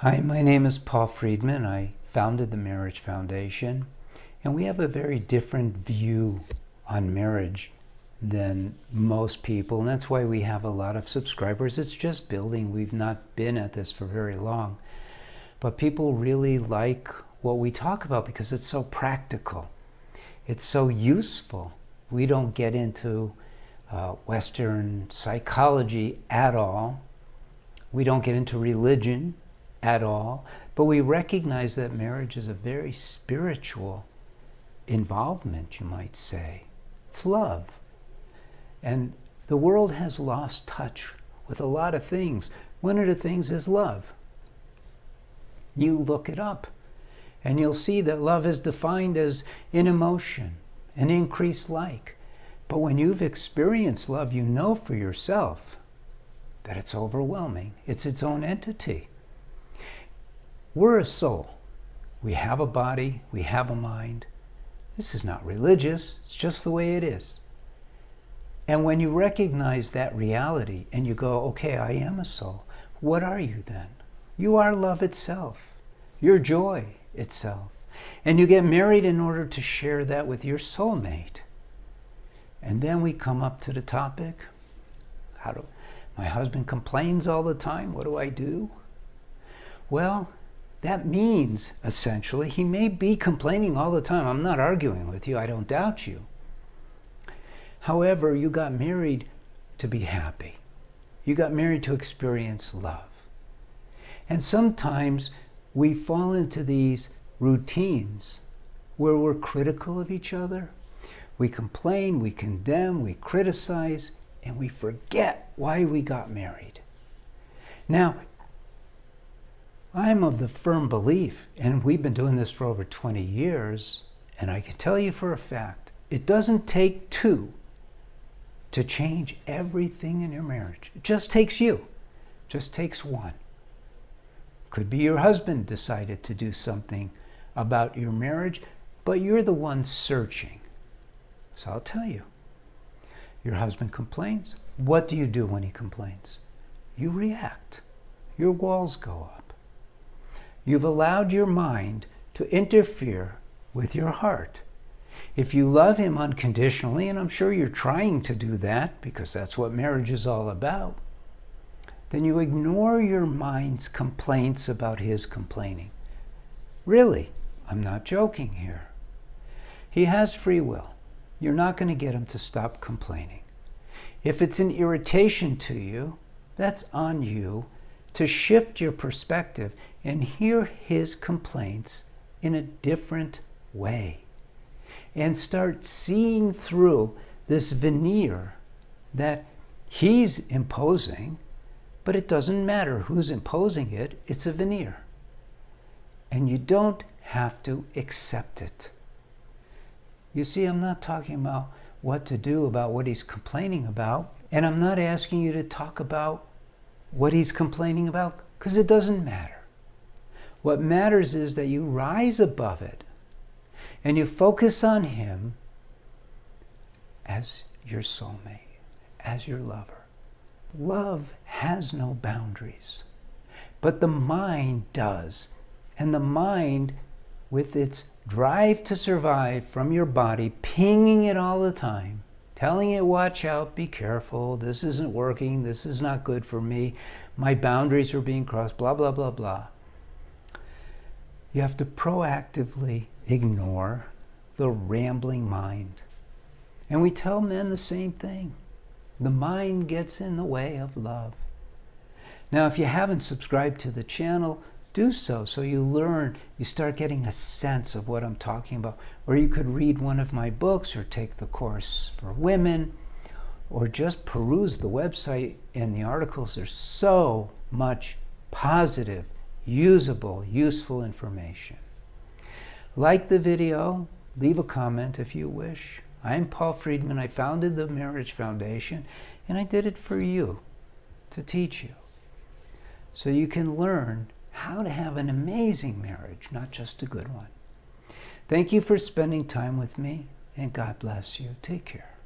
Hi, my name is Paul Friedman. I founded the Marriage Foundation, and we have a very different view on marriage than most people, and that's why we have a lot of subscribers. It's just building. We've not been at this for very long, but people really like what we talk about because it's so practical. It's so useful. We don't get into Western psychology at all. We don't get into religion at all, but we recognize that marriage is a very spiritual involvement, you might say. It's love. And the world has lost touch with a lot of things. One of the things is love. You look it up, and you'll see that love is defined as an emotion, an increased like. But when you've experienced love, you know for yourself that it's overwhelming. It's its own entity. We're a soul. We have a body, we have a mind. This is not religious, it's just the way it is. And when you recognize that reality and you go, okay, I am a soul, what are you then? You are love itself. You're joy itself. And you get married in order to share that with your soulmate. And then we come up to the topic, my husband complains all the time, what do I do? Well, that means, essentially, he may be complaining all the time. I'm not arguing with you. I don't doubt you. However, you got married to be happy. You got married to experience love. And sometimes we fall into these routines where we're critical of each other. We complain, we condemn, we criticize, and we forget why we got married. Now, I'm of the firm belief, and we've been doing this for over 20 years, and I can tell you for a fact, it doesn't take two to change everything in your marriage. It just takes you. It just takes one. Could be your husband decided to do something about your marriage, but you're the one searching. So I'll tell you. Your husband complains. What do you do when he complains? You react. Your walls go up. You've allowed your mind to interfere with your heart. If you love him unconditionally, and I'm sure you're trying to do that because that's what marriage is all about, then you ignore your mind's complaints about his complaining. Really, I'm not joking here. He has free will. You're not going to get him to stop complaining. If it's an irritation to you, that's on you to shift your perspective and hear his complaints in a different way. And start seeing through this veneer that he's imposing, but it doesn't matter who's imposing it, it's a veneer. And you don't have to accept it. You see, I'm not talking about what to do about what he's complaining about, and I'm not asking you to talk about what he's complaining about, because it doesn't matter. What matters is that you rise above it and you focus on him as your soulmate, as your lover. Love has no boundaries, but the mind does. And the mind, with its drive to survive from your body, pinging it all the time, telling it, watch out, be careful, this isn't working, this is not good for me, my boundaries are being crossed, blah, blah, blah, blah. You have to proactively ignore the rambling mind. And we tell men the same thing. The mind gets in the way of love. Now, if you haven't subscribed to the channel, do so you learn, you start getting a sense of what I'm talking about. Or you could read one of my books or take the course for women or just peruse the website and the articles. There's so much positive, usable, useful information. Like the video, leave a comment if you wish. I'm Paul Friedman. I founded the Marriage Foundation, and I did it for you, to teach you, so you can learn how to have an amazing marriage, not just a good one. Thank you for spending time with me, and God bless you. Take care.